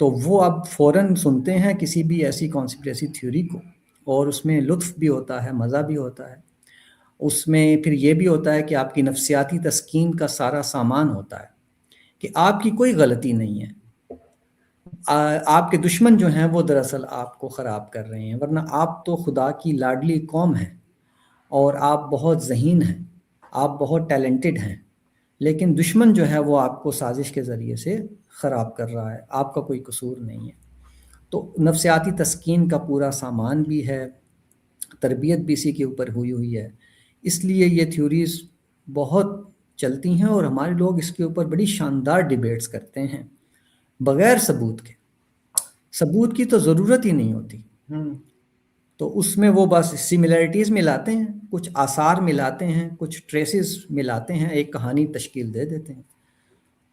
تو وہ اب فوراً سنتے ہیں کسی بھی ایسی کانسپریسی تھیوری کو، اور اس میں لطف بھی ہوتا ہے، مزہ بھی ہوتا ہے، اس میں پھر یہ بھی ہوتا ہے کہ آپ کی نفسیاتی تسکین کا سارا سامان ہوتا ہے کہ آپ کی کوئی غلطی نہیں ہے، آپ کے دشمن جو ہیں وہ دراصل آپ کو خراب کر رہے ہیں، ورنہ آپ تو خدا کی لاڈلی قوم ہیں اور آپ بہت ذہین ہیں، آپ بہت ٹیلنٹڈ ہیں، لیکن دشمن جو ہے وہ آپ کو سازش کے ذریعے سے خراب کر رہا ہے، آپ کا کوئی قصور نہیں ہے۔ تو نفسیاتی تسکین کا پورا سامان بھی ہے، تربیت بھی اسی کے اوپر ہوئی ہے، اس لیے یہ تھیوریز بہت چلتی ہیں اور ہمارے لوگ اس کے اوپر بڑی شاندار ڈیبیٹس کرتے ہیں بغیر ثبوت کے۔ ثبوت کی تو ضرورت ہی نہیں ہوتی، تو اس میں وہ بس سملیرٹیز ملاتے ہیں، کچھ آثار ملاتے ہیں، کچھ ٹریسز ملاتے ہیں، ایک کہانی تشکیل دے دیتے ہیں،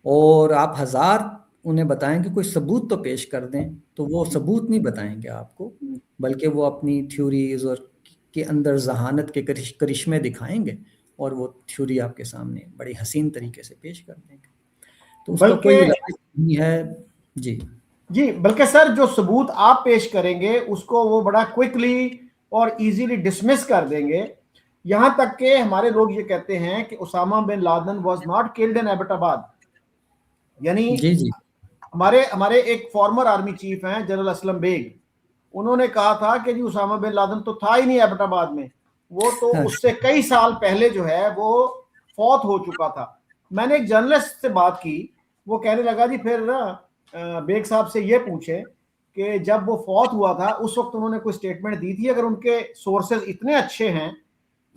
اور آپ ہزار انہیں بتائیں کہ کوئی ثبوت تو پیش کر دیں، تو وہ ثبوت نہیں بتائیں گے آپ کو، بلکہ وہ اپنی تھیوریز اور کے اندر ذہانت کے کرشمے دکھائیں گے، اور وہ تھیوری آپ کے سامنے بڑی حسین طریقے سے پیش کر دیں گے۔ تو اس کا کوئی بلکہ علاج نہیں ہے۔ جی بلکہ سر جو ثبوت آپ پیش کریں گے اس کو وہ بڑا کوئکلی اور ایزیلی ڈسمس کر دیں گے، یہاں تک کہ ہمارے لوگ یہ کہتے ہیں کہ Osama bin Laden was not killed in Abbottabad, یعنی جی جی ہمارے ایک فارمر آرمی چیف ہیں جنرل اسلم بیگ، انہوں نے کہا تھا کہ جی اسامہ بن لادن تو تھا ہی نہیں ایبٹ آباد میں، وہ تو اس سے کئی سال پہلے جو ہے وہ فوت ہو چکا تھا۔ میں نے ایک جرنلسٹ سے بات کی، وہ کہنے لگا جی پھر نا بیگ صاحب سے یہ پوچھیں کہ جب وہ فوت ہوا تھا اس وقت انہوں نے کوئی سٹیٹمنٹ دی تھی؟ اگر ان کے سورسز اتنے اچھے ہیں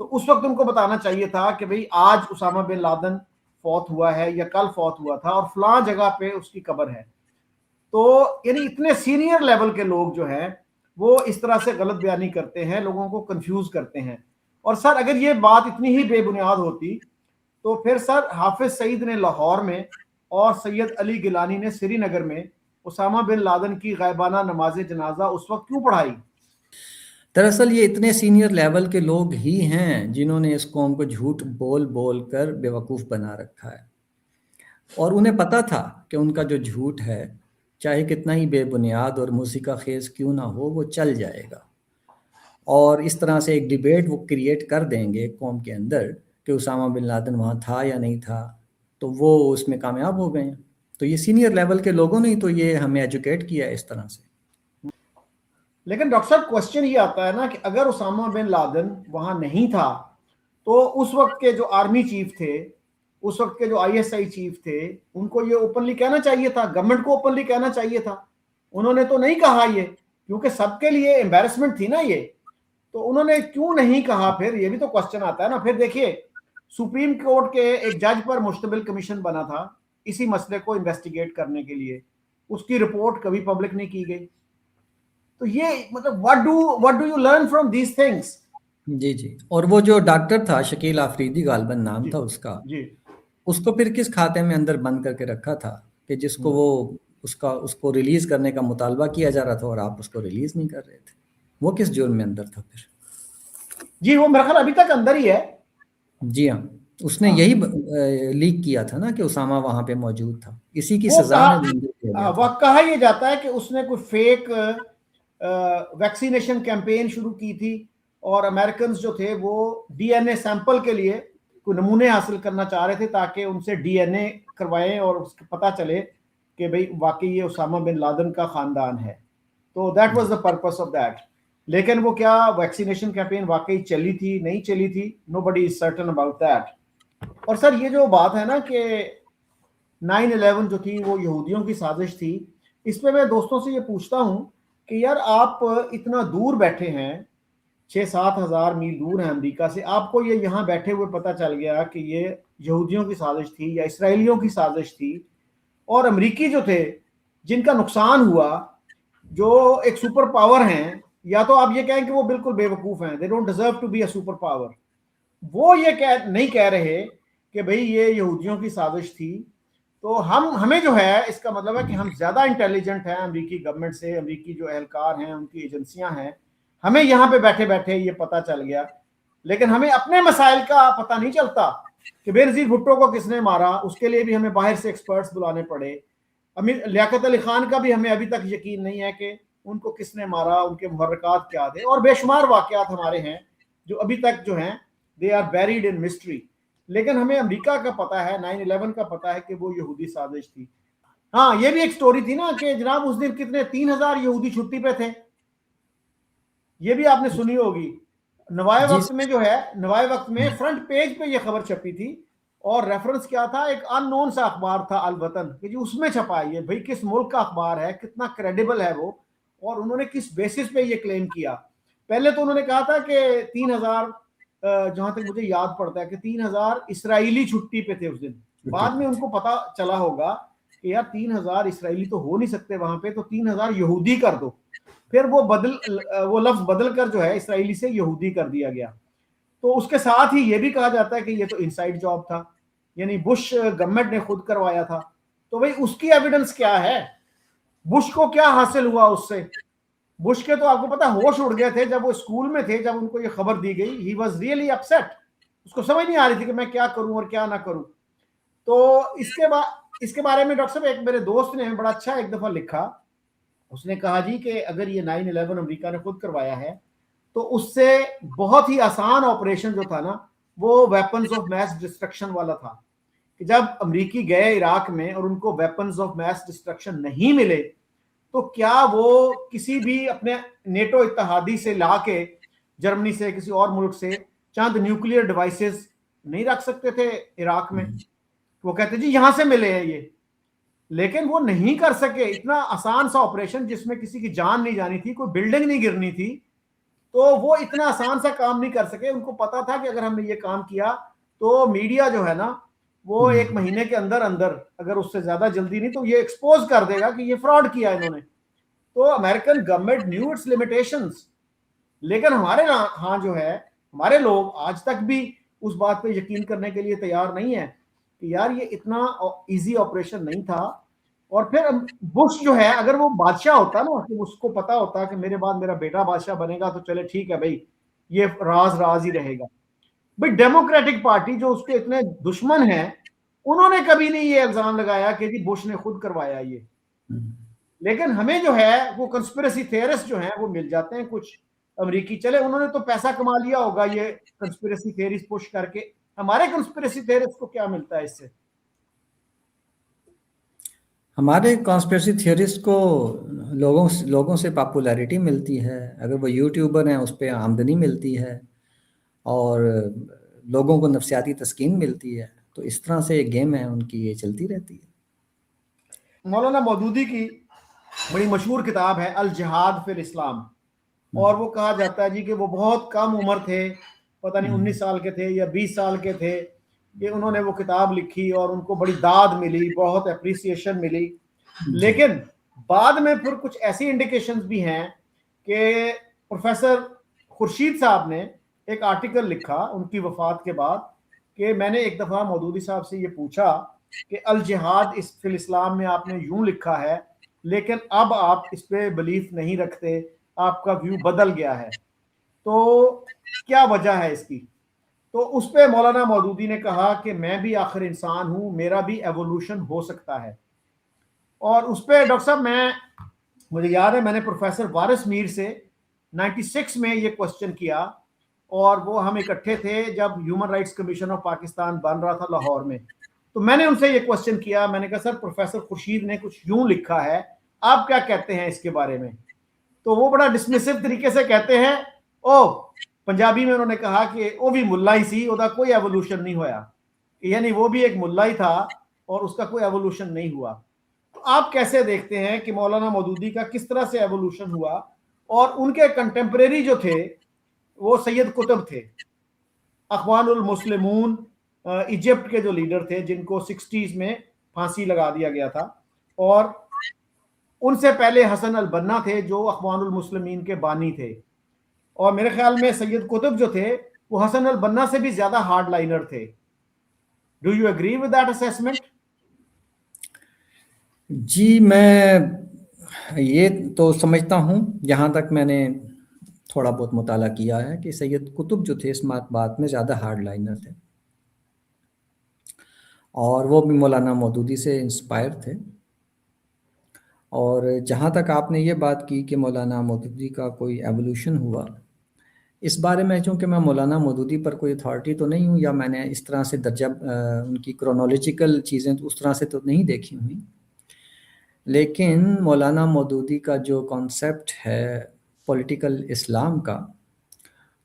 تو اس وقت ان کو بتانا چاہیے تھا کہ بھئی آج اسامہ بن لادن فوت ہوا ہے یا کل فوت ہوا تھا اور فلاں جگہ پہ اس کی قبر ہے۔ تو یعنی اتنے سینئر لیول کے لوگ جو ہیں وہ اس طرح سے غلط بیانی کرتے ہیں، لوگوں کو کنفیوز کرتے ہیں۔ اور سر اگر یہ بات اتنی ہی بے بنیاد ہوتی تو پھر سر حافظ سعید نے لاہور میں اور سید علی گیلانی نے سری نگر میں اسامہ بن لادن کی غائبانہ نماز جنازہ اس وقت کیوں پڑھائی؟ دراصل یہ اتنے سینئر لیول کے لوگ ہی ہیں جنہوں نے اس قوم کو جھوٹ بول بول کر بیوقوف بنا رکھا ہے، اور انہیں پتا تھا کہ ان کا جو جھوٹ ہے چاہے کتنا ہی بے بنیاد اور موسیقہ خیز کیوں نہ ہو وہ چل جائے گا، اور اس طرح سے ایک ڈیبیٹ وہ کریٹ کر دیں گے قوم کے اندر کہ اسامہ بن لادن وہاں تھا یا نہیں تھا، تو وہ اس میں کامیاب ہو گئے ہیں۔ تو یہ سینئر لیول کے لوگوں نے ہی تو یہ ہمیں ایجوکیٹ کیا ہے اس طرح سے۔ لیکن ڈاکٹر صاحب کوشچن یہ آتا ہے نا کہ اگر اسامہ بن لادن وہاں نہیں تھا تو اس وقت کے جو آرمی چیف تھے، اس وقت کے جو آئی ایس آئی چیف تھے، ان کو یہ اوپنلی کہنا چاہیے تھا، گورنمنٹ کو اوپنلی کہنا چاہیے تھا۔ انہوں نے تو نہیں کہا یہ، کیونکہ سب کے لیے امبیرسمنٹ تھی نا یہ، تو انہوں نے کیوں نہیں کہا؟ پھر یہ بھی تو کوشچن آتا ہے نا۔ پھر دیکھیے سپریم کورٹ کے ایک جج پر مشتمل کمیشن بنا تھا اسی مسئلے کو انویسٹیگیٹ کرنے کے لیے، اس کی رپورٹ کبھی پبلک نہیں کی گئی۔ تو یہ مطلب what do you learn from these things؟ جی جی، اور وہ جو ڈاکٹر تھا شکیل آفریدی غالباً نام جی تھا اس کا، جی اس کو پھر کس کھاتے میں اندر بند کر کے رکھا تھا کہ جس کو وہ اس کو ریلیز کرنے کا مطالبہ کیا جا رہا تھا اور آپ اس کو ریلیز نہیں کر رہے تھے؟ وہ کس جرم میں اندر تھا پھر؟ جی وہ میرا خیال ابھی تک اندر ہی ہے۔ جی ہاں، اس نے یہی لیک کیا تھا نا کہ اسامہ وہاں پہ موجود تھا، اسی کی وہ سزا میں بھی دیا گیا وہ تھا۔ کہا یہ جاتا ہے کہ اس نے کوئی فیک ویکسینیشن کیمپین شروع کی تھی، اور امریکنز جو تھے وہ ڈی این اے سیمپل کے لیے کوئی نمونے حاصل کرنا چاہ رہے تھے تاکہ ان سے ڈی این اے کروائیں اور اس کو پتہ چلے کہ بھئی واقعی یہ اسامہ بن لادن کا خاندان ہے۔ تو that was the purpose of that. لیکن وہ کیا ویکسینیشن کیمپین واقعی چلی تھی نہیں چلی تھی، نو بڈی از سرٹن اباؤٹ دیٹ۔ اور سر یہ جو بات ہے نا کہ 9/11 جو تھی وہ یہودیوں کی سازش تھی، اس پہ میں دوستوں سے یہ پوچھتا ہوں کہ یار آپ اتنا دور بیٹھے ہیں، 6-7 ہزار میل دور ہیں امریکہ سے، آپ کو یہ یہاں بیٹھے ہوئے پتہ چل گیا کہ یہ یہودیوں کی سازش تھی یا اسرائیلیوں کی سازش تھی، اور امریکی جو تھے جن کا نقصان ہوا، جو ایک سپر پاور ہیں، یا تو آپ یہ کہیں کہ وہ بالکل بے وقوف ہیں، they don't deserve to be a super power، وہ یہ نہیں کہہ رہے کہ بھئی یہ یہودیوں کی سازش تھی، تو ہمیں جو ہے اس کا مطلب ہے کہ ہم زیادہ انٹیلیجنٹ ہیں امریکی گورنمنٹ سے، امریکی جو اہلکار ہیں ان کی ایجنسیاں ہیں، ہمیں یہاں پہ بیٹھے بیٹھے یہ پتہ چل گیا، لیکن ہمیں اپنے مسائل کا پتہ نہیں چلتا کہ بے نظیر بھٹو کو کس نے مارا، اس کے لیے بھی ہمیں باہر سے ایکسپرٹس بلانے پڑے، امیر لیاقت علی خان کا بھی ہمیں ابھی تک یقین نہیں ہے کہ ان کو کس نے مارا، ان کے محرکات کیا تھے، اور بے شمار واقعات ہمارے ہیں جو ابھی تک جو ہیں they are buried in mystery. لیکن ہمیں امریکہ کا پتا ہے، 9/11 کا پتا ہے کہ وہ یہودی سازش تھی. ہاں یہ بھی ایک سٹوری تھی نا کہ جناب اس دن کتنے 3,000 یہودی چھٹی پہ تھے، یہ بھی آپ نے سنی ہوگی. نوائے جی وقت میں جو ہے، نوائے وقت میں فرنٹ پیج پہ یہ خبر چھپی تھی، اور ریفرنس کیا تھا، ایک ان نون سا اخبار تھا الوطن، کہ جی اس میں چھپا ہے یہ، بھئی کس ملک کا اخبار ہے، کتنا کریڈیبل ہے وہ، اور انہوں نے کس بیسس پہ یہ کلیم کیا. پہلے تو انہوں نے کہا تھا کہ 3,000 جہاں تک مجھے یاد پڑتا ہے کہ 3,000 اسرائیلی چھٹی پہ تھے اس دن. بعد میں ان کو پتا چلا ہوگا کہ یار 3,000 اسرائیلی تو ہو نہیں سکتے وہاں پہ، تو 3,000 یہودی کر دو. پھر وہ لفظ بدل کر جو ہے اسرائیلی سے یہودی کر دیا گیا. تو اس کے ساتھ ہی یہ بھی کہا جاتا ہے کہ یہ تو انسائیڈ جاب تھا، یعنی بش گورنمنٹ نے خود کروایا تھا. تو بھئی اس کی ایویڈنس کیا ہے؟ بش کو کیا حاصل ہوا اس سے؟ بش کے تو آپ کو پتا ہوش اڑ گئے تھے جب وہ اسکول میں تھے، جب ان کو یہ خبر دی گئی. ہی واز ریئلی اپسیٹ، اس کو سمجھ نہیں آ رہی تھی کہ میں کیا کروں اور کیا نہ کروں. تو اس کے بارے میں ڈاکٹر صاحب ایک میرے دوست نے بڑا اچھا ایک دفعہ لکھا. اس نے کہا جی کہ اگر یہ 9/11 امریکہ نے خود کروایا ہے تو اس سے بہت ہی آسان آپریشن جو تھا نا وہ ویپنز آف میس ڈسٹرکشن والا تھا، کہ جب امریکی گئے عراق میں اور ان کو ویپنز آف میس ڈسٹرکشن نہیں ملے تو کیا وہ کسی بھی اپنے نیٹو اتحادی سے لا کے، جرمنی سے، کسی اور ملک سے چند نیوکلیئر ڈیوائسز نہیں رکھ سکتے تھے عراق میں؟ وہ کہتے جی یہاں سے ملے ہیں یہ، لیکن وہ نہیں کر سکے. اتنا آسان سا آپریشن جس میں کسی کی جان نہیں جانی تھی، کوئی بلڈنگ نہیں گرنی تھی، تو وہ اتنا آسان سا کام نہیں کر سکے. ان کو پتا تھا کہ اگر ہم نے یہ کام کیا تو میڈیا جو ہے نا وہ 1 مہینے کے اندر اندر، اگر اس سے زیادہ جلدی نہیں، تو یہ ایکسپوز کر دے گا کہ یہ فراڈ کیا انہوں نے. تو American government knew its limitations. لیکن ہمارے ہاں جو ہے، ہمارے لوگ آج تک بھی اس بات پہ یقین کرنے کے لیے تیار نہیں ہے کہ یار یہ اتنا ایزی آپریشن نہیں تھا. اور پھر بش جو ہے اگر وہ بادشاہ ہوتا نا، کہ اس کو پتا ہوتا کہ میرے بعد میرا بیٹا بادشاہ بنے گا، تو چلے ٹھیک ہے بھائی یہ راز ہی رہے گا. بھائی ڈیموکریٹک پارٹی جو اس کے اتنے دشمن ہیں، انہوں نے کبھی نہیں یہ الزام لگایا کہ جی بش نے خود کروایا یہ. لیکن ہمیں جو ہے وہ کنسپریسی تھیورسٹ جو ہیں وہ مل جاتے ہیں کچھ امریکی. چلے انہوں نے تو پیسہ کما لیا ہوگا یہ کنسپریسی تھیوریز پش کر کے، ہمارے کنسپریسی تھیورسٹ کو کیا ملتا ہے اس سے؟ ہمارے کانسپریسی تھیورسٹ کو لوگوں سے پاپولیرٹی ملتی ہے. اگر وہ یوٹیوبر ہیں اس پہ آمدنی ملتی ہے، اور لوگوں کو نفسیاتی تسکین ملتی ہے. تو اس طرح سے ایک گیم ہے ان کی، یہ چلتی رہتی ہے. مولانا مودودی کی بڑی مشہور کتاب ہے الجہاد فی الاسلام، اور وہ کہا جاتا ہے جی کہ وہ بہت کم عمر تھے، پتہ نہیں 19 سال کے تھے یا 20 سال کے تھے، کہ انہوں نے وہ کتاب لکھی اور ان کو بڑی داد ملی، بہت اپریسیشن ملی. لیکن بعد میں پھر کچھ ایسی انڈیکیشنز بھی ہیں کہ پروفیسر خورشید صاحب نے ایک آرٹیکل لکھا ان کی وفات کے بعد، کہ میں نے ایک دفعہ مودودی صاحب سے یہ پوچھا کہ الجہاد فی الاسلام میں آپ نے یوں لکھا ہے، لیکن اب آپ اس پہ بلیف نہیں رکھتے، آپ کا ویو بدل گیا ہے، تو کیا وجہ ہے اس کی؟ تو اس پہ مولانا مودودی نے کہا کہ میں بھی آخر انسان ہوں، میرا بھی ایوولوشن ہو سکتا ہے. اور اس پہ ڈاکٹر صاحب مجھے یاد ہے میں نے پروفیسر وارث میر سے 96 میں یہ کوسچن کیا، اور وہ ہم اکٹھے تھے جب human rights commission of Pakistan بن رہا تھا لاہور میں. تو میں نے ان سے یہ کوسچن کیا، میں نے کہا سر پروفیسر خورشید نے کچھ یوں لکھا ہے، آپ کیا کہتے ہیں اس کے بارے میں؟ تو وہ بڑا ڈسمسو طریقے سے کہتے ہیں، او پنجابی میں انہوں نے کہا کہ وہ بھی ملا ہی سی، وہ کوئی ایوولوشن نہیں ہویا، یعنی وہ بھی ایک ملا ہی تھا اور اس کا کوئی ایوولوشن نہیں ہوا. تو آپ کیسے دیکھتے ہیں کہ مولانا مودودی کا کس طرح سے ایوولوشن ہوا؟ اور ان کے کنٹمپریری جو تھے وہ سید قطب تھے، اخوان المسلمون ایجپٹ کے جو لیڈر تھے، جن کو 60s میں پھانسی لگا دیا گیا تھا. اور ان سے پہلے حسن البنا تھے جو اخوان المسلمین کے بانی تھے، اور میرے خیال میں سید قطب جو تھے وہ حسن البنا سے بھی زیادہ ہارڈ لائنر تھے. Do you agree with that assessment? جی میں یہ تو سمجھتا ہوں، جہاں تک میں نے تھوڑا بہت مطالعہ کیا ہے، کہ سید قطب جو تھے اس بات میں زیادہ ہارڈ لائنر تھے، اور وہ بھی مولانا مودودی سے انسپائر تھے. اور جہاں تک آپ نے یہ بات کی کہ مولانا مودودی کا کوئی ایوولوشن ہوا، اس بارے میں چونکہ میں مولانا مودودی پر کوئی اتھارٹی تو نہیں ہوں، یا میں نے اس طرح سے درجہ ان کی کرونالوجیکل چیزیں تو اس طرح سے تو نہیں دیکھی ہوئی، لیکن مولانا مودودی کا جو کانسیپٹ ہے پولیٹیکل اسلام کا،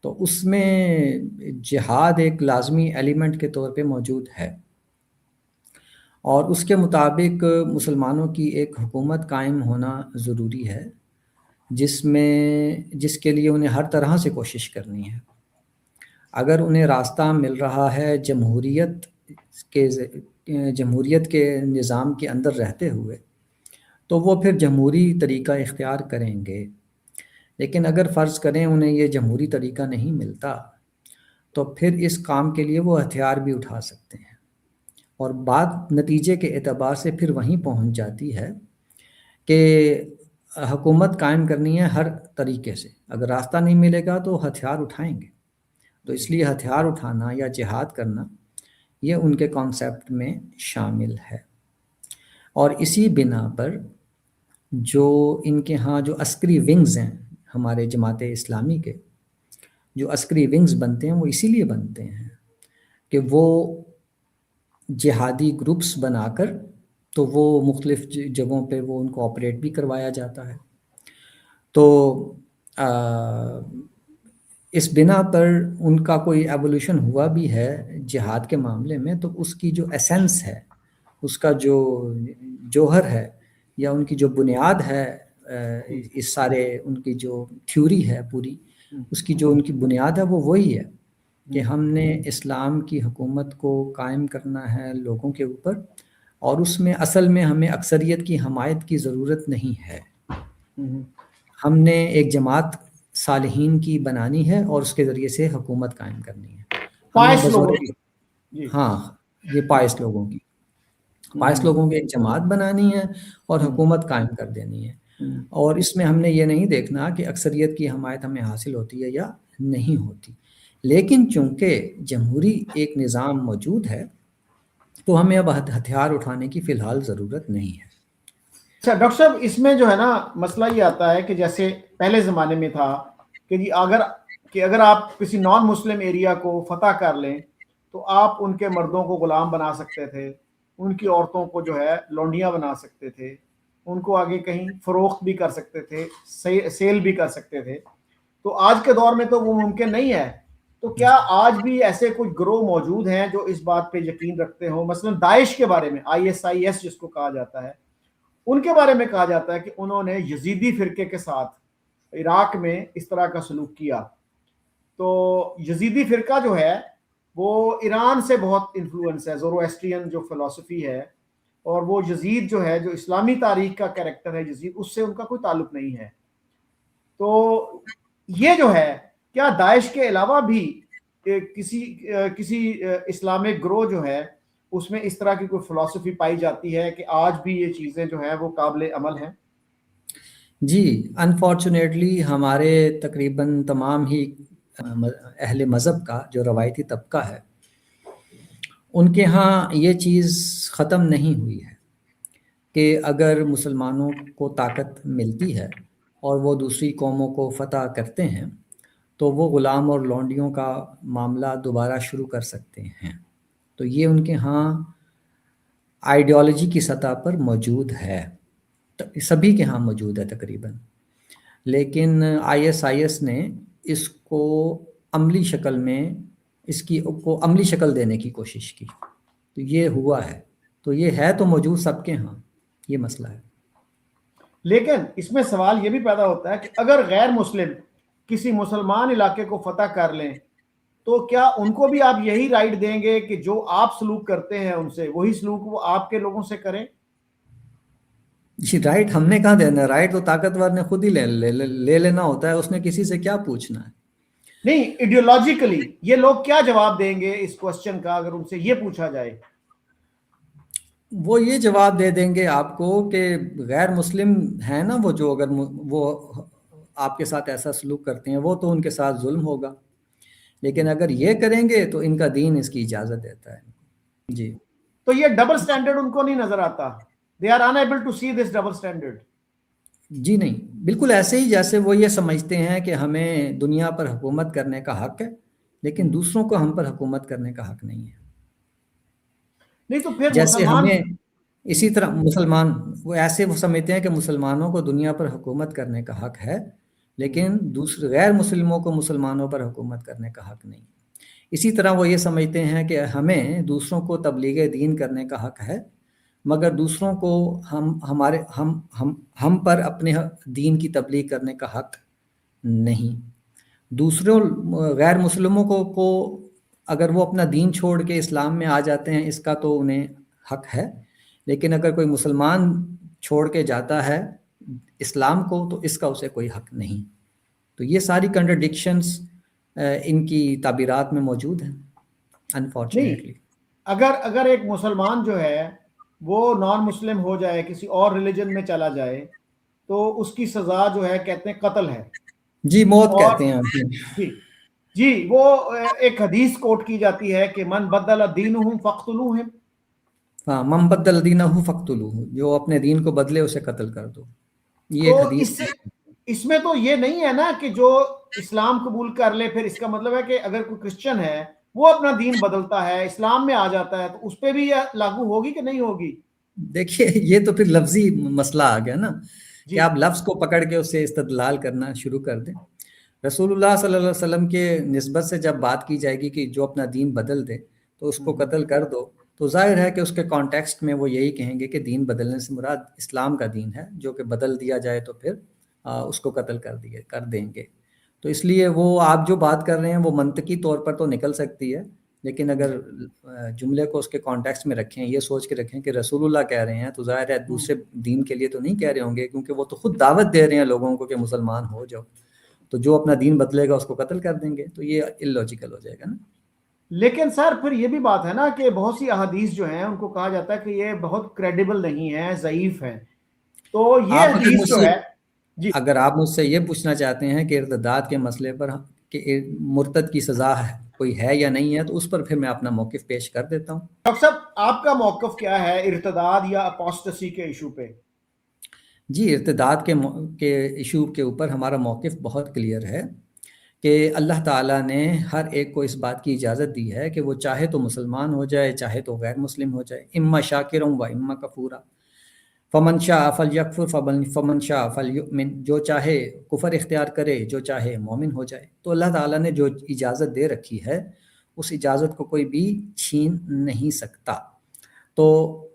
تو اس میں جہاد ایک لازمی ایلیمنٹ کے طور پہ موجود ہے، اور اس کے مطابق مسلمانوں کی ایک حکومت قائم ہونا ضروری ہے، جس کے لیے انہیں ہر طرح سے کوشش کرنی ہے۔ اگر انہیں راستہ مل رہا ہے جمہوریت کے نظام کے اندر رہتے ہوئے، تو وہ پھر جمہوری طریقہ اختیار کریں گے، لیکن اگر فرض کریں انہیں یہ جمہوری طریقہ نہیں ملتا، تو پھر اس کام کے لیے وہ ہتھیار بھی اٹھا سکتے ہیں، اور بات نتیجے کے اعتبار سے پھر وہیں پہنچ جاتی ہے کہ حکومت قائم کرنی ہے ہر طریقے سے، اگر راستہ نہیں ملے گا تو ہتھیار اٹھائیں گے۔ تو اس لیے ہتھیار اٹھانا یا جہاد کرنا یہ ان کے کانسیپٹ میں شامل ہے، اور اسی بنا پر جو ان کے ہاں جو عسکری ونگز ہیں ہمارے جماعت اسلامی کے، جو عسکری ونگز بنتے ہیں وہ اسی لیے بنتے ہیں کہ وہ جہادی گروپس بنا کر، تو وہ مختلف جگہوں پہ وہ ان کو آپریٹ بھی کروایا جاتا ہے۔ تو اس بنا پر ان کا کوئی ایوولوشن ہوا بھی ہے جہاد کے معاملے میں، تو اس کی جو ایسنس ہے، اس کا جو جوہر ہے، یا ان کی جو بنیاد ہے، اس سارے ان کی جو تھیوری ہے پوری، اس کی جو ان کی بنیاد ہے وہ وہی ہے کہ ہم نے اسلام کی حکومت کو قائم کرنا ہے لوگوں کے اوپر، اور اس میں اصل میں ہمیں اکثریت کی حمایت کی ضرورت نہیں ہے، ہم نے ایک جماعت صالحین کی بنانی ہے اور اس کے ذریعے سے حکومت قائم کرنی ہے، ہم نے پائس لوگوں بزرگ ہاں یہ پائس لوگوں کی ایک جماعت بنانی ہے اور حکومت قائم کر دینی ہے، اور اس میں ہم نے یہ نہیں دیکھنا کہ اکثریت کی حمایت ہمیں حاصل ہوتی ہے یا نہیں ہوتی، لیکن چونکہ جمہوری ایک نظام موجود ہے تو ہمیں اب ہتھیار اٹھانے کی فی الحال ضرورت نہیں ہے۔ اچھا ڈاکٹر صاحب، اس میں جو ہے نا مسئلہ یہ آتا ہے کہ جیسے پہلے زمانے میں تھا کہ جی اگر آپ کسی نان مسلم ایریا کو فتح کر لیں تو آپ ان کے مردوں کو غلام بنا سکتے تھے، ان کی عورتوں کو جو ہے لونڈیاں بنا سکتے تھے، ان کو آگے کہیں فروخت بھی کر سکتے تھے، سیل بھی کر سکتے تھے۔ تو آج کے دور میں تو وہ ممکن نہیں ہے، تو کیا آج بھی ایسے کچھ گروہ موجود ہیں جو اس بات پہ یقین رکھتے ہوں؟ مثلا داعش کے بارے میں ISIS جس کو کہا جاتا ہے، ان کے بارے میں کہا جاتا ہے کہ انہوں نے یزیدی فرقے کے ساتھ عراق میں اس طرح کا سلوک کیا۔ تو یزیدی فرقہ جو ہے وہ ایران سے بہت انفلوئنس ہے، زورواسٹرین جو فلسفی ہے، اور وہ یزید جو ہے جو اسلامی تاریخ کا کریکٹر ہے یزید، اس سے ان کا کوئی تعلق نہیں ہے۔ تو یہ جو ہے کیا داعش کے علاوہ بھی کسی اسلامک گروہ جو ہے اس میں اس طرح کی کوئی فلسفی پائی جاتی ہے کہ آج بھی یہ چیزیں جو ہیں وہ قابل عمل ہیں؟ جی انفارچونیٹلی ہمارے تقریباً تمام ہی اہل مذہب کا جو روایتی طبقہ ہے ان کے ہاں یہ چیز ختم نہیں ہوئی ہے کہ اگر مسلمانوں کو طاقت ملتی ہے اور وہ دوسری قوموں کو فتح کرتے ہیں تو وہ غلام اور لونڈیوں کا معاملہ دوبارہ شروع کر سکتے ہیں۔ تو یہ ان کے ہاں آئیڈیالوجی کی سطح پر موجود ہے، سبھی کے ہاں موجود ہے تقریباً، لیکن ISIS نے اس کو عملی شکل میں کو عملی شکل دینے کی کوشش کی، تو یہ ہوا ہے، تو یہ ہے تو موجود سب کے ہاں، یہ مسئلہ ہے۔ لیکن اس میں سوال یہ بھی پیدا ہوتا ہے کہ اگر غیر مسلم کسی مسلمان علاقے کو فتح کر لیں تو کیا ان کو بھی آپ یہی رائٹ دیں گے کہ جو آپ سلوک کرتے ہیں ان سے وہی سلوک وہ آپ کے لوگوں سے کریں؟ جی رائٹ ہم نے کہاں دینا ہے، رائٹ تو طاقتور نے خود ہی لے لینا ہوتا ہے، اس نے کسی سے کیا پوچھنا ہے۔ نہیں، ایڈیولوجیکلی یہ لوگ کیا جواب دیں گے اس کوسچن کا اگر ان سے یہ پوچھا جائے؟ وہ یہ جواب دے دیں گے آپ کو کہ غیر مسلم ہیں نا وہ، جو اگر وہ آپ کے ساتھ ایسا سلوک کرتے ہیں وہ تو ان کے ساتھ ظلم ہوگا، لیکن اگر یہ کریں گے تو ان کا دین اس کی اجازت دیتا ہے۔ جی تو یہ ڈبل سٹینڈرڈ ان کو نہیں نظر آتا؟ They are unable to see this double standard. جی نہیں، بالکل ایسے ہی جیسے وہ یہ سمجھتے ہیں کہ ہمیں دنیا پر حکومت کرنے کا حق ہے، لیکن دوسروں کو ہم پر حکومت کرنے کا حق نہیں ہے۔ نہیں تو پھر جیسے مسلمان ہمیں اسی طرح مسلمان وہ سمجھتے ہیں کہ مسلمانوں کو دنیا پر حکومت کرنے کا حق ہے، لیکن دوسرے غیر مسلموں کو مسلمانوں پر حکومت کرنے کا حق نہیں۔ اسی طرح وہ یہ سمجھتے ہیں کہ ہمیں دوسروں کو تبلیغ دین کرنے کا حق ہے، مگر دوسروں کو ہم پر اپنے دین کی تبلیغ کرنے کا حق نہیں۔ دوسروں غیر مسلموں کو اگر وہ اپنا دین چھوڑ کے اسلام میں آ جاتے ہیں، اس کا تو انہیں حق ہے، لیکن اگر کوئی مسلمان چھوڑ کے جاتا ہے اسلام کو تو اس کا اسے کوئی حق نہیں۔ تو یہ ساری کنٹرڈکشنز ان کی تعبیرات میں موجود ہیں نہیں، انفارچونیٹلی۔ اگر ایک مسلمان جو ہے وہ نان مسلم ہو جائے، کسی اور ریلیجن میں چلا جائے، تو اس کی سزا جو ہے کہتے ہیں قتل ہے۔ جی، موت اور کہتے ہیں جی جی وہ ایک حدیث کوٹ کی جاتی ہے کہ من بدل دینہم فقتلوہم۔ ہاں، من بدل دینہ فقتلوہ، جو اپنے دین کو بدلے اسے قتل کر دو، یہ تو ایک حدیث اس میں تو یہ نہیں ہے نا کہ جو اسلام قبول کر لے، پھر اس کا مطلب ہے کہ اگر کوئی کرسچن ہے وہ اپنا دین بدلتا ہے، اسلام میں آ جاتا ہے، تو اس پہ بھی یہ لاگو ہوگی کہ نہیں ہوگی؟ دیکھیے یہ تو پھر لفظی مسئلہ آ گیا نا، کہ جی آپ لفظ کو پکڑ کے اسے استدلال کرنا شروع کر دیں۔ رسول اللہ صلی اللہ علیہ وسلم کے نسبت سے جب بات کی جائے گی کہ جو اپنا دین بدل دے تو اس کو قتل کر دو، تو ظاہر ہے کہ اس کے کانٹیکسٹ میں وہ یہی کہیں گے کہ دین بدلنے سے مراد اسلام کا دین ہے، جو کہ بدل دیا جائے تو پھر اس کو قتل کر دیں گے۔ تو اس لیے وہ آپ جو بات کر رہے ہیں وہ منطقی طور پر تو نکل سکتی ہے، لیکن اگر جملے کو اس کے کانٹیکسٹ میں رکھیں، یہ سوچ کے رکھیں کہ رسول اللہ کہہ رہے ہیں، تو ظاہر ہے دوسرے دین کے لیے تو نہیں کہہ رہے ہوں گے، کیونکہ وہ تو خود دعوت دے رہے ہیں لوگوں کو کہ مسلمان ہو جاؤ، تو جو اپنا دین بدلے گا اس کو قتل کر دیں گے، تو یہ اللاجیکل ہو جائے گا نا۔ لیکن سر پھر یہ بھی بات ہے نا کہ بہت سی احادیث جو ہیں ان کو کہا جاتا ہے کہ یہ بہت کریڈیبل نہیں ہے، ضعیف ہے، تو یہ آپ اگر حدیث مجھ جو سے ہے جی اگر آپ مجھ سے یہ پوچھنا چاہتے ہیں کہ ارتداد کے مسئلے پر کہ مرتد کی سزا کوئی ہے یا نہیں ہے، تو اس پر پھر میں اپنا موقف پیش کر دیتا ہوں۔ ڈاکٹر صاحب آپ کا موقف کیا ہے ارتداد یا اپوسٹسی کے ایشو پہ؟ جی، ارتداد کے ایشو کے اوپر ہمارا موقف بہت کلیئر ہے کہ اللہ تعالیٰ نے ہر ایک کو اس بات کی اجازت دی ہے کہ وہ چاہے تو مسلمان ہو جائے، چاہے تو غیر مسلم ہو جائے، اما شاکرا و اما کفورا، فمن شاء فلیکفر فمن شاء فلیؤمن، جو چاہے کفر اختیار کرے، جو چاہے مومن ہو جائے۔ تو اللہ تعالیٰ نے جو اجازت دے رکھی ہے اس اجازت کو کوئی بھی چھین نہیں سکتا۔ تو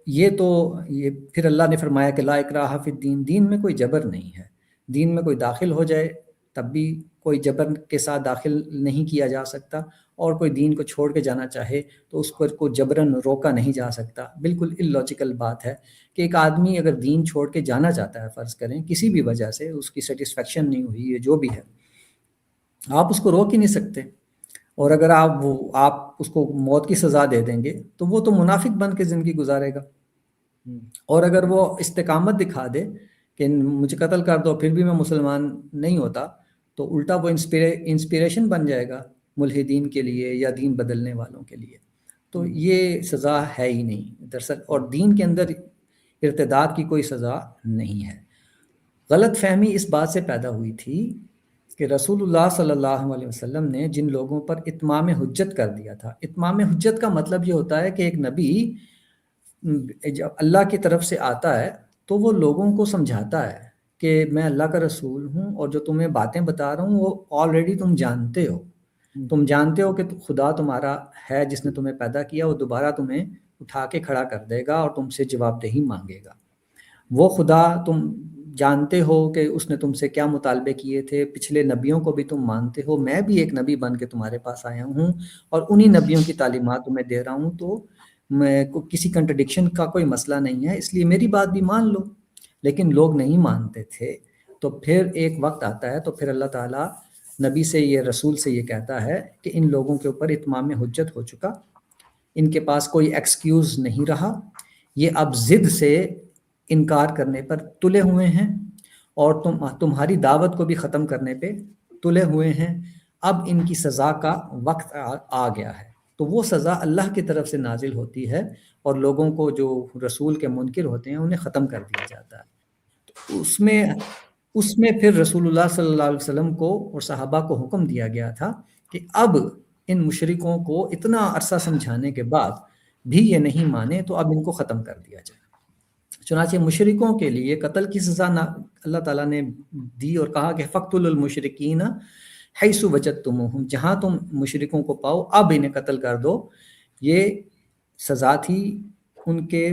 یہ پھر اللہ نے فرمایا کہ لا اکراہ فی الدین، دین میں کوئی جبر نہیں ہے، دین میں کوئی داخل ہو جائے تب بھی کوئی جبر کے ساتھ داخل نہیں کیا جا سکتا، اور کوئی دین کو چھوڑ کے جانا چاہے تو اس کو جبراً روکا نہیں جا سکتا۔ بالکل اللاجیکل بات ہے کہ ایک آدمی اگر دین چھوڑ کے جانا چاہتا ہے، فرض کریں کسی بھی وجہ سے اس کی سیٹسفیکشن نہیں ہوئی ہے، جو بھی ہے، آپ اس کو روک ہی نہیں سکتے، اور اگر آپ اس کو موت کی سزا دے دیں گے تو وہ تو منافق بن کے زندگی گزارے گا، اور اگر وہ استقامت دکھا دے کہ مجھے قتل کر دو پھر بھی میں مسلمان نہیں ہوتا، تو الٹا وہ انسپریشن بن جائے گا ملحدین کے لیے یا دین بدلنے والوں کے لیے۔ تو یہ سزا ہے ہی نہیں دراصل، اور دین کے اندر ارتداد کی کوئی سزا نہیں ہے۔ غلط فہمی اس بات سے پیدا ہوئی تھی کہ رسول اللہ صلی اللہ علیہ وسلم نے جن لوگوں پر اتمام حجت کر دیا تھا، اتمام حجت کا مطلب یہ ہوتا ہے کہ ایک نبی جب اللہ کی طرف سے آتا ہے تو وہ لوگوں کو سمجھاتا ہے کہ میں اللہ کا رسول ہوں، اور جو تمہیں باتیں بتا رہا ہوں وہ آلریڈی تم جانتے ہو کہ خدا تمہارا ہے جس نے تمہیں پیدا کیا، وہ دوبارہ تمہیں اٹھا کے کھڑا کر دے گا اور تم سے جواب دہی مانگے گا۔ وہ خدا تم جانتے ہو کہ اس نے تم سے کیا مطالبے کیے تھے، پچھلے نبیوں کو بھی تم مانتے ہو، میں بھی ایک نبی بن کے تمہارے پاس آیا ہوں اور انہی نبیوں کی تعلیمات تمہیں دے رہا ہوں، تو میں کسی کنٹرڈکشن کا کوئی مسئلہ نہیں ہے، اس لیے میری بات بھی مان لو۔ لیکن لوگ نہیں مانتے تھے، تو پھر ایک وقت آتا ہے تو پھر اللہ تعالیٰ نبی سے رسول سے یہ کہتا ہے کہ ان لوگوں کے اوپر اتمام حجت ہو چکا، ان کے پاس کوئی ایکسکیوز نہیں رہا، یہ اب ضد سے انکار کرنے پر تلے ہوئے ہیں اور تمہاری دعوت کو بھی ختم کرنے پہ تلے ہوئے ہیں، اب ان کی سزا کا وقت آ گیا ہے۔ تو وہ سزا اللہ کی طرف سے نازل ہوتی ہے اور لوگوں کو جو رسول کے منکر ہوتے ہیں انہیں ختم کر دیا جاتا ہے۔ تو اس میں اس میں پھر رسول اللہ صلی اللہ علیہ وسلم کو اور صحابہ کو حکم دیا گیا تھا کہ اب ان مشرکوں کو اتنا عرصہ سمجھانے کے بعد بھی یہ نہیں مانے تو اب ان کو ختم کر دیا جائے۔ چنانچہ مشرکوں کے لیے قتل کی سزا اللہ تعالیٰ نے دی اور کہا کہ فَقْتُلُوا الْمُشْرِكِينَ حَيْثُ وَجَدتُّمُوهُمْ، جہاں تم مشرکوں کو پاؤ اب انہیں قتل کر دو۔ یہ سزا تھی ان کے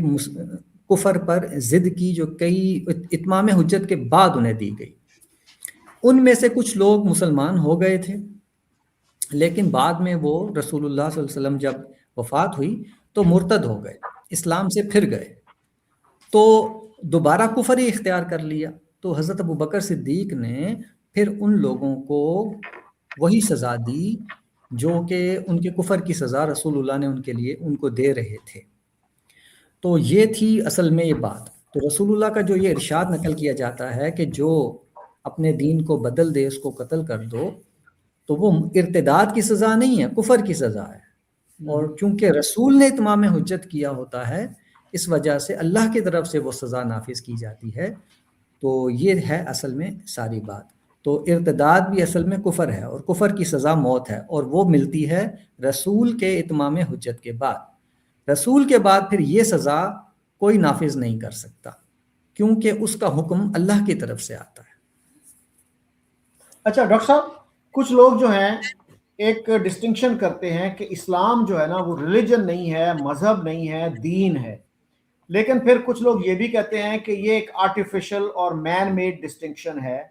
کفر پر ضد کی جو کئی اتمام حجت کے بعد انہیں دی گئی۔ ان میں سے کچھ لوگ مسلمان ہو گئے تھے، لیکن بعد میں وہ رسول اللہ صلی اللہ علیہ وسلم جب وفات ہوئی تو مرتد ہو گئے، اسلام سے پھر گئے، تو دوبارہ کفر ہی اختیار کر لیا۔ تو حضرت ابوبکر صدیق نے پھر ان لوگوں کو وہی سزا دی جو کہ ان کے کفر کی سزا رسول اللہ نے ان کے لیے ان کو دے رہے تھے۔ تو یہ تھی اصل میں یہ بات۔ تو رسول اللہ کا جو یہ ارشاد نقل کیا جاتا ہے کہ جو اپنے دین کو بدل دے اس کو قتل کر دو، تو وہ ارتداد کی سزا نہیں ہے، کفر کی سزا ہے۔ اور چونکہ رسول نے اتمام حجت کیا ہوتا ہے، اس وجہ سے اللہ کی طرف سے وہ سزا نافذ کی جاتی ہے۔ تو یہ ہے اصل میں ساری بات۔ تو ارتداد بھی اصل میں کفر ہے، اور کفر کی سزا موت ہے، اور وہ ملتی ہے رسول کے اتمام حجت کے بعد۔ رسول کے بعد پھر یہ سزا کوئی نافذ نہیں کر سکتا، کیونکہ اس کا حکم اللہ کی طرف سے آتا ہے۔ اچھا ڈاکٹر صاحب، کچھ لوگ جو ہیں ایک ڈسٹنکشن کرتے ہیں کہ اسلام جو ہے نا وہ ریلیجن نہیں ہے، مذہب نہیں ہے، دین ہے، لیکن پھر کچھ لوگ یہ بھی کہتے ہیں کہ یہ ایک آرٹیفیشل اور مین میڈ ڈسٹنکشن ہے،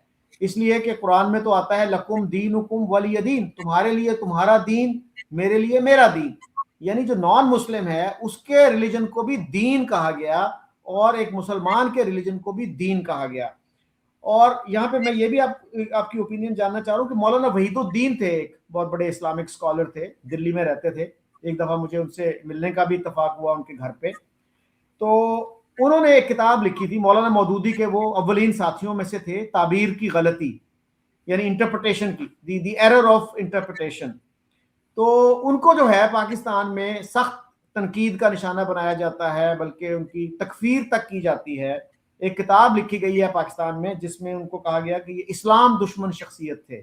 اس لیے کہ قرآن میں تو آتا ہے لکم دینکم ولی دین، تمہارے لیے تمہارا دین، میرے لیے میرا دین، یعنی جو نان مسلم ہے اس کے ریلیجن کو بھی دین کہا گیا اور ایک مسلمان کے ریلیجن کو بھی دین کہا گیا۔ اور یہاں پہ میں یہ بھی آپ کی اوپینین جاننا چاہ رہا ہوں کہ مولانا وحید الدین تھے، ایک بہت بڑے اسلامک اسکالر تھے، دلی میں رہتے تھے، ایک دفعہ مجھے ان سے ملنے کا بھی اتفاق ہوا ان کے گھر پہ۔ تو انہوں نے ایک کتاب لکھی تھی، مولانا مودودی کے وہ اولین ساتھیوں میں سے تھے، تعبیر کی غلطی، یعنی انٹرپریٹیشن کی، دی ایرر آف انٹرپریٹیشن۔ تو ان کو جو ہے پاکستان میں سخت تنقید کا نشانہ بنایا جاتا ہے، بلکہ ان کی تکفیر تک کی جاتی ہے۔ ایک کتاب لکھی گئی ہے پاکستان میں جس میں ان کو کہا گیا کہ یہ اسلام دشمن شخصیت تھے۔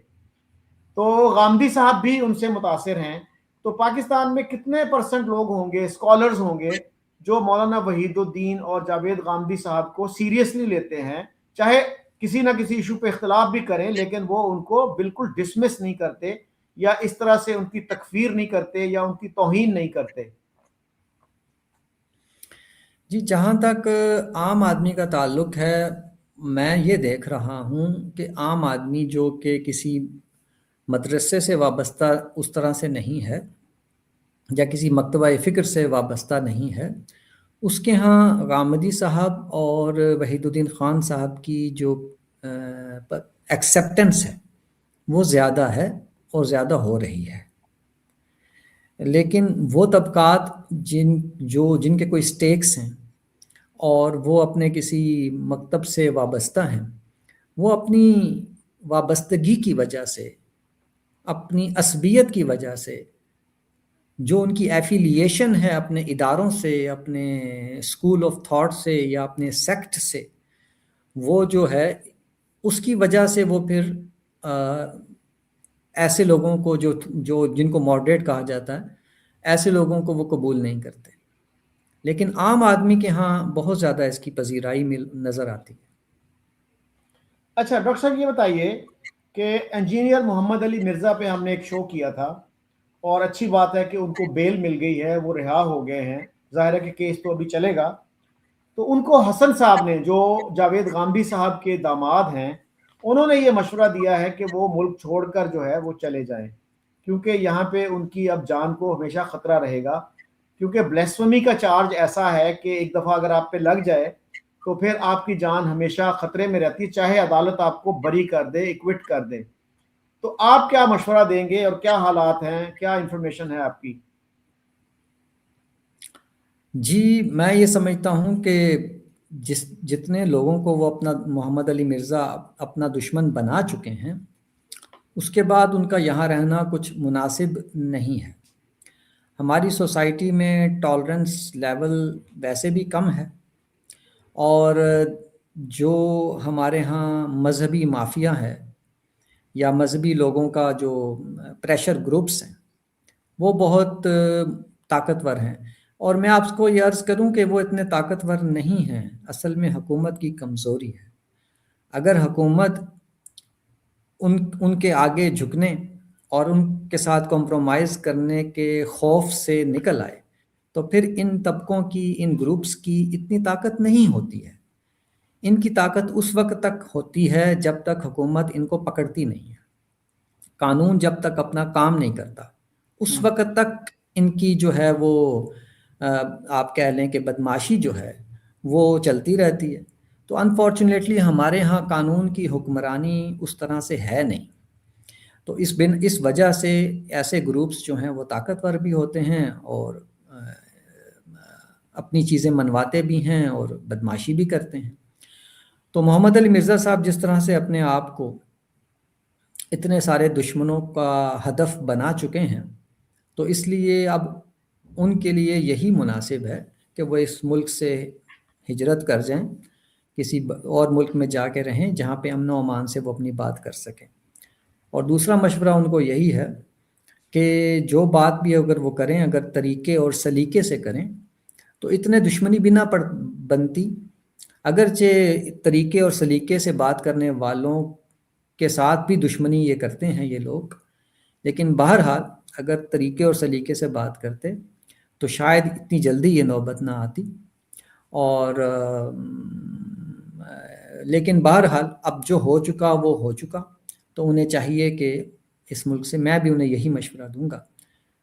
تو غامدی صاحب بھی ان سے متاثر ہیں۔ تو پاکستان میں کتنے پرسنٹ لوگ ہوں گے، اسکالرز ہوں گے، جو مولانا وحید الدین اور جاوید غامدی صاحب کو سیریسلی لیتے ہیں، چاہے کسی نہ کسی ایشو پہ اختلاف بھی کریں، لیکن وہ ان کو بالکل ڈسمس نہیں کرتے یا اس طرح سے ان کی تکفیر نہیں کرتے یا ان کی توہین نہیں کرتے؟ جی، جہاں تک عام آدمی کا تعلق ہے، میں یہ دیکھ رہا ہوں کہ عام آدمی جو کہ کسی مدرسے سے وابستہ اس طرح سے نہیں ہے یا کسی مکتبہ فکر سے وابستہ نہیں ہے، اس کے ہاں غامدی صاحب اور وحید الدین خان صاحب کی جو ایکسیپٹنس ہے وہ زیادہ ہے اور زیادہ ہو رہی ہے۔ لیکن وہ طبقات جن کے کوئی سٹیکس ہیں اور وہ اپنے کسی مکتب سے وابستہ ہیں، وہ اپنی وابستگی کی وجہ سے، اپنی عصبیت کی وجہ سے، جو ان کی ایفیلیشن ہے اپنے اداروں سے، اپنے اسکول آف تھاٹ سے یا اپنے سیکٹ سے، وہ جو ہے اس کی وجہ سے وہ پھر ایسے لوگوں کو جو جن کو ماڈریٹ کہا جاتا ہے، ایسے لوگوں کو وہ قبول نہیں کرتے۔ لیکن عام آدمی کے ہاں بہت زیادہ اس کی پذیرائی نظر آتی ہے۔ اچھا ڈاکٹر صاحب، یہ بتائیے کہ انجینئر محمد علی مرزا پہ ہم نے ایک شو کیا تھا، اور اچھی بات ہے کہ ان کو بیل مل گئی ہے، وہ رہا ہو گئے ہیں، ظاہر ہے کہ کیس تو ابھی چلے گا۔ تو ان کو حسن صاحب نے، جو جاوید غامدی صاحب کے داماد ہیں، انہوں نے یہ مشورہ دیا ہے کہ وہ ملک چھوڑ کر جو ہے وہ چلے جائیں، کیونکہ یہاں پہ ان کی اب جان کو ہمیشہ خطرہ رہے گا، کیونکہ بلیسفمی کا چارج ایسا ہے کہ ایک دفعہ اگر آپ پہ لگ جائے تو پھر آپ کی جان ہمیشہ خطرے میں رہتی ہے، چاہے عدالت آپ کو بری کر دے، ایکوٹ کر دے۔ تو آپ کیا مشورہ دیں گے اور کیا حالات ہیں، کیا انفارمیشن ہے آپ کی؟ جی، میں یہ سمجھتا ہوں کہ جتنے لوگوں کو وہ اپنا محمد علی مرزا اپنا دشمن بنا چکے ہیں، اس کے بعد ان کا یہاں رہنا کچھ مناسب نہیں ہے۔ ہماری سوسائٹی میں ٹالرنس لیول ویسے بھی کم ہے، اور جو ہمارے ہاں مذہبی مافیا ہے یا مذہبی لوگوں کا جو پریشر گروپس ہیں وہ بہت طاقتور ہیں، اور میں آپ کو یہ عرض کروں کہ وہ اتنے طاقتور نہیں ہیں، اصل میں حکومت کی کمزوری ہے۔ اگر حکومت ان کے آگے جھکنے اور ان کے ساتھ کمپرومائز کرنے کے خوف سے نکل آئے تو پھر ان طبقوں کی، ان گروپس کی اتنی طاقت نہیں ہوتی ہے۔ ان کی طاقت اس وقت تک ہوتی ہے جب تک حکومت ان کو پکڑتی نہیں ہے، قانون جب تک اپنا کام نہیں کرتا اس وقت تک ان کی جو ہے وہ آپ کہہ لیں کہ بدماشی جو ہے وہ چلتی رہتی ہے۔ تو انفارچونیٹلی ہمارے ہاں قانون کی حکمرانی اس طرح سے ہے نہیں، تو اس وجہ سے ایسے گروپس جو ہیں وہ طاقتور بھی ہوتے ہیں اور اپنی چیزیں منواتے بھی ہیں اور بدماشی بھی کرتے ہیں۔ تو محمد علی مرزا صاحب جس طرح سے اپنے آپ کو اتنے سارے دشمنوں کا ہدف بنا چکے ہیں، تو اس لیے اب ان کے لیے یہی مناسب ہے کہ وہ اس ملک سے ہجرت کر جائیں، کسی اور ملک میں جا کے رہیں جہاں پہ امن و امان سے وہ اپنی بات کر سکیں۔ اور دوسرا مشورہ ان کو یہی ہے کہ جو بات بھی اگر وہ کریں، اگر طریقے اور سلیقے سے کریں تو اتنے دشمنی بھی نہ بنتی۔ اگرچہ طریقے اور سلیقے سے بات کرنے والوں کے ساتھ بھی دشمنی یہ کرتے ہیں یہ لوگ، لیکن بہرحال اگر طریقے اور سلیقے سے بات کرتے تو شاید اتنی جلدی یہ نوبت نہ آتی۔ اور لیکن بہرحال اب جو ہو چکا وہ ہو چکا، تو انہیں چاہیے کہ اس ملک سے، میں بھی انہیں یہی مشورہ دوں گا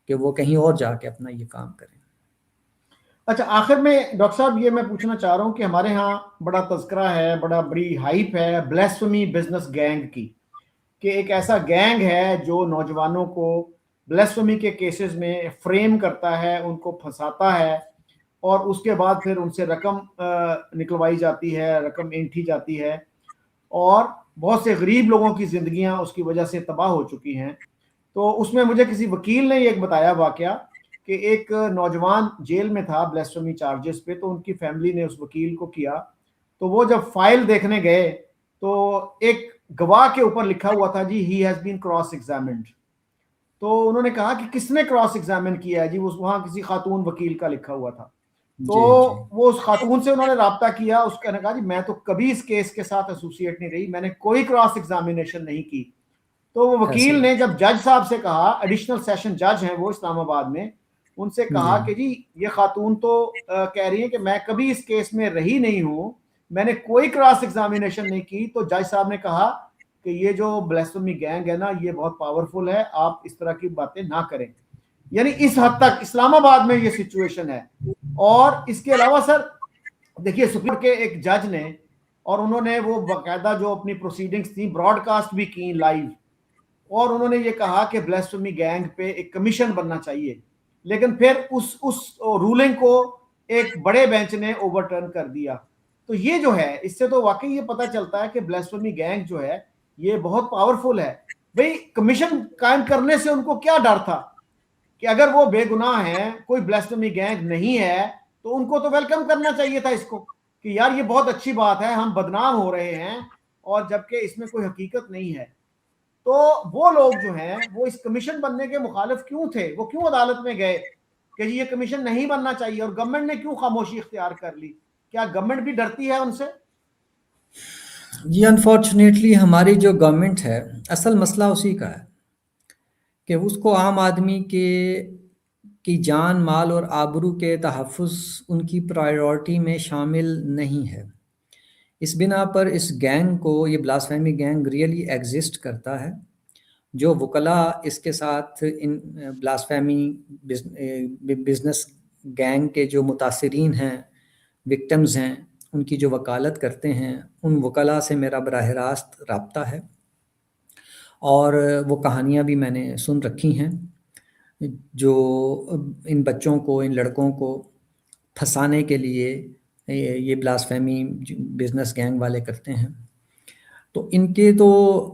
کہ وہ کہیں اور جا کے اپنا یہ کام کریں۔ اچھا، آخر میں ڈاکٹر صاحب یہ میں پوچھنا چاہ رہا ہوں کہ ہمارے ہاں بڑا تذکرہ ہے، بڑی ہائپ ہے بلیسفمی بزنس گینگ کی، کہ ایک ایسا گینگ ہے جو نوجوانوں کو بلیسفمی کے کیسز میں فریم کرتا ہے، ان کو پھنساتا ہے، اور اس کے بعد پھر ان سے رقم نکلوائی جاتی ہے، رقم اینٹھی جاتی ہے، اور بہت سے غریب لوگوں کی زندگیاں اس کی وجہ سے تباہ ہو چکی ہیں۔ تو اس میں مجھے کسی وکیل نے یہ بتایا واقعہ کہ ایک نوجوان جیل میں تھا بلیسفمی چارجز پہ، تو ان کی فیملی نے اس وکیل کو کیا، تو وہ جب فائل دیکھنے گئے تو ایک گواہ کے اوپر لکھا ہوا تھا جی he has been cross examined. تو انہوں نے کہا کہ کس نے کراس ایگزامن کیا ہے جی، وہاں کسی خاتون وکیل کا لکھا ہوا تھا۔ تو جی وہ اس خاتون سے انہوں نے رابطہ کیا، اس نے کہا جی میں تو کبھی اس کیس کے ساتھ ایسوسیٹ نہیں رہی، میں نے کوئی کراس ایگزامینیشن نہیں کی۔ تو وہ ایسے وکیل نے جب جج صاحب سے کہا، ایڈیشنل سیشن جج ہیں وہ اسلام آباد میں، ان سے کہا کہ جی یہ خاتون تو کہہ رہی ہیں کہ میں کبھی اس کیس میں رہی نہیں ہوں، میں نے کوئی کراس ایگزامینیشن نہیں کی، تو جج صاحب نے کہا کہ یہ جو بلیسفمی گینگ ہے نا یہ بہت پاورفل ہے، آپ اس طرح کی باتیں نہ کریں۔ یعنی اس حد تک اسلام آباد میں یہ سچویشن ہے۔ اور اس کے علاوہ سر دیکھیے سپریم کے ایک جج نے، اور انہوں نے وہ باقاعدہ جو اپنی پروسیڈنگز تھیں براڈ کاسٹ بھی کی لائیو، اور انہوں نے یہ کہا کہ بلیسفمی گینگ پہ ایک کمیشن بننا چاہیے، لیکن پھر اس رولنگ کو ایک بڑے بینچ نے اوور ٹرن کر دیا۔ تو یہ جو ہے اس سے تو واقعی یہ پتہ چلتا ہے کہ بلیسفمی گینگ جو ہے یہ بہت پاورفل ہے۔ بھئی کمیشن قائم کرنے سے ان کو کیا ڈر تھا کہ اگر وہ بے گناہ ہیں، کوئی بلیسفمی گینگ نہیں ہے، تو ان کو تو ویلکم کرنا چاہیے تھا اس کو، کہ یار یہ بہت اچھی بات ہے، ہم بدنام ہو رہے ہیں اور جبکہ اس میں کوئی حقیقت نہیں ہے۔ تو وہ لوگ جو ہیں وہ اس کمیشن بننے کے مخالف کیوں تھے؟ وہ کیوں عدالت میں گئے کہ یہ کمیشن نہیں بننا چاہیے، اور گورنمنٹ نے کیوں خاموشی اختیار کر لی؟ کیا گورنمنٹ بھی ڈرتی ہے ان سے؟ جی انفارچونیٹلی ہماری جو گورنمنٹ ہے، اصل مسئلہ اسی کا ہے کہ اس کو عام آدمی کی جان مال اور آبرو کے تحفظ ان کی پرائیورٹی میں شامل نہیں ہے۔ اس بنا پر اس گینگ کو، یہ بلاسفیمی گینگ ریئلی ایگزسٹ کرتا ہے۔ جو وکلاء اس کے ساتھ ان بلاسفیمی بزنس گینگ کے جو متاثرین ہیں، وکٹمز ہیں، ان کی جو وکالت کرتے ہیں، ان وکلاء سے میرا براہ راست رابطہ ہے، اور وہ کہانیاں بھی میں نے سن رکھی ہیں جو ان بچوں کو، ان لڑکوں کو پھنسانے کے لیے یہ بلاسفیمی بزنس گینگ والے کرتے ہیں۔ تو ان کے تو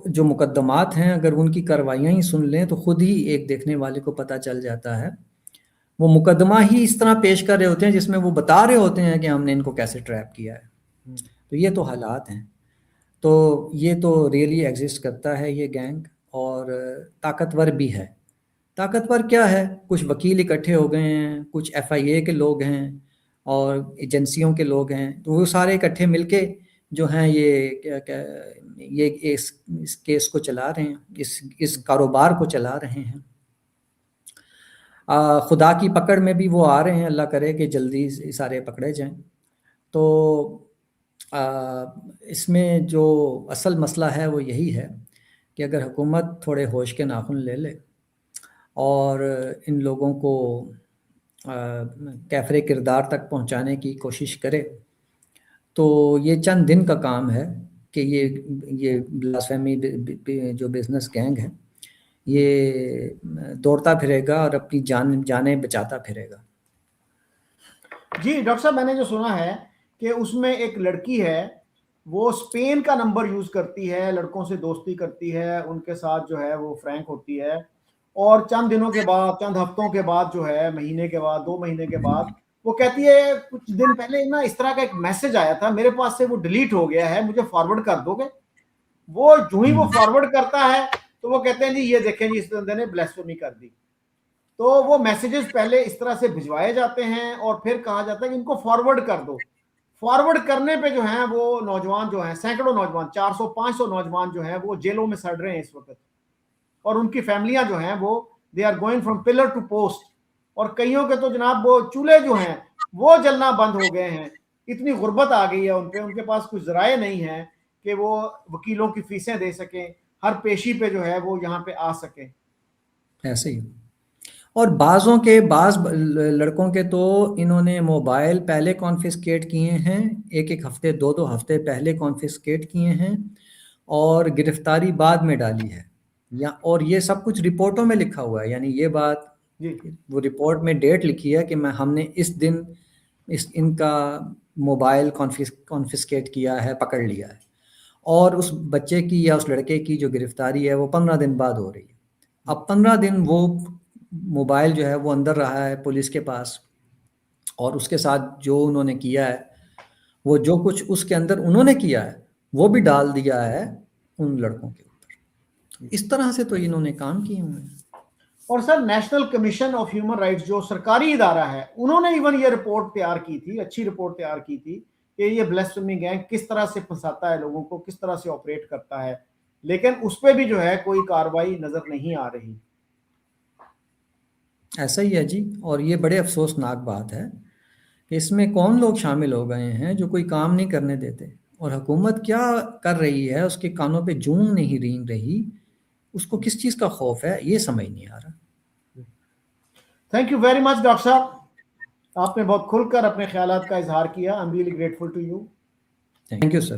جو مقدمات ہیں اگر ان کی کاروائیاں ہی سن لیں تو خود ہی ایک دیکھنے والے کو پتہ چل جاتا ہے۔ وہ مقدمہ ہی اس طرح پیش کر رہے ہوتے ہیں جس میں وہ بتا رہے ہوتے ہیں کہ ہم نے ان کو کیسے ٹریپ کیا ہے۔ تو یہ تو حالات ہیں. تو یہ تو ریئلی ایگزسٹ کرتا ہے یہ گینگ، اور طاقتور بھی ہے. طاقتور کیا ہے؟ کچھ وکیل اکٹھے ہو گئے ہیں، کچھ FIA کے لوگ ہیں اور ایجنسیوں کے لوگ ہیں، تو وہ سارے اکٹھے مل کے جو ہیں یہ اس کیس کو چلا رہے ہیں، اس کاروبار کو چلا رہے ہیں. خدا کی پکڑ میں بھی وہ آ رہے ہیں، اللہ کرے کہ جلدی سارے پکڑے جائیں. تو اس میں جو اصل مسئلہ ہے وہ یہی ہے کہ اگر حکومت تھوڑے ہوش کے ناخن لے لے اور ان لوگوں کو کیفر کردار تک پہنچانے کی کوشش کرے، تو یہ چند دن کا کام ہے کہ یہ بلاسفیمی جو بزنس گینگ ہے یہ دوڑتا پھرے گا اور اپنی جانیں بچاتا پھرے گا. جی ڈاکٹر صاحب، میں نے جو سنا ہے کہ اس میں ایک لڑکی ہے، وہ اسپین کا نمبر یوز کرتی ہے، لڑکوں سے دوستی کرتی ہے، ان کے ساتھ جو ہے وہ فرینک ہوتی ہے، اور چند دنوں کے بعد، چند ہفتوں کے بعد جو ہے، مہینے کے بعد، 2 مہینے کے بعد، وہ کہتی ہے کچھ دن پہلے نا اس طرح کا ایک میسج آیا تھا میرے پاس سے، وہ ڈیلیٹ ہو گیا ہے، مجھے فارورڈ کر دو گے؟ وہ جو ہی وہ فارورڈ کرتا ہے تو وہ کہتے ہیں جی یہ دیکھیں جی اس بندے نے بلیسفیمی کر دی. تو وہ میسیجز پہلے اس طرح سے بھجوائے جاتے ہیں اور پھر کہا جاتا ہے کہ ان کو فارورڈ کر دو. فارورڈ کرنے پہ جو ہیں وہ نوجوان جو ہیں، سینکڑوں نوجوان، 400-500 نوجوان جو ہیں وہ جیلوں میں سڑ رہے ہیں اس وقت، اور ان کی فیملیاں جو ہیں وہ they are going from pillar to post, اور کئیوں کے تو جناب وہ چولہے جو ہیں وہ جلنا بند ہو گئے ہیں. اتنی غربت آ گئی ہے ان پہ، ان کے پاس کچھ ذرائع نہیں ہیں کہ وہ وکیلوں کی فیسیں دے سکیں، ہر پیشی پہ جو ہے وہ یہاں پہ آ سکیں. ایسے ہی. اور بعض لڑکوں کے تو انہوں نے موبائل پہلے کانفسکیٹ کیے ہیں، ایک ہفتے 2 ہفتے پہلے کانفسکیٹ کیے ہیں، اور گرفتاری بعد میں ڈالی ہے. اور یہ سب کچھ رپورٹوں میں لکھا ہوا ہے، یعنی یہ بات وہ رپورٹ میں ڈیٹ لکھی ہے کہ ہم نے اس دن ان کا موبائل کانفسکیٹ کیا ہے، پکڑ لیا ہے. اور اس بچے کی یا اس لڑکے کی جو گرفتاری ہے وہ 15 دن بعد ہو رہی ہے. اب 15 دن وہ موبائل جو ہے وہ اندر رہا ہے پولیس کے پاس، اور اس کے ساتھ جو انہوں نے کیا ہے، وہ جو کچھ اس کے اندر انہوں نے کیا ہے وہ بھی ڈال دیا ہے ان لڑکوں کے اوپر. اس طرح سے تو انہوں نے کام کیے ہوئے ہیں. اور sir, national commission of human rights جو سرکاری ادارہ ہے، انہوں نے ایون یہ رپورٹ تیار کی تھی، اچھی رپورٹ تیار کی تھی کہ یہ بلیسفیمی گینگ کس طرح سے پھنساتا ہے لوگوں کو، کس طرح سے آپریٹ کرتا ہے، لیکن اس پہ بھی جو ہے کوئی کارروائی نظر نہیں آ رہی. ایسا ہی ہے جی. اور یہ بڑے افسوسناک بات ہے کہ اس میں کون لوگ شامل ہو گئے ہیں جو کوئی کام نہیں کرنے دیتے، اور حکومت کیا کر رہی ہے، اس کے کانوں پہ جوں نہیں رینگ رہی، اس کو کس چیز کا خوف ہے، یہ سمجھ نہیں آ رہا. Thank you very much doctor صاحب، آپ نے بہت کھل کر اپنے خیالات کا اظہار کیا. I am really grateful to you. Thank you sir.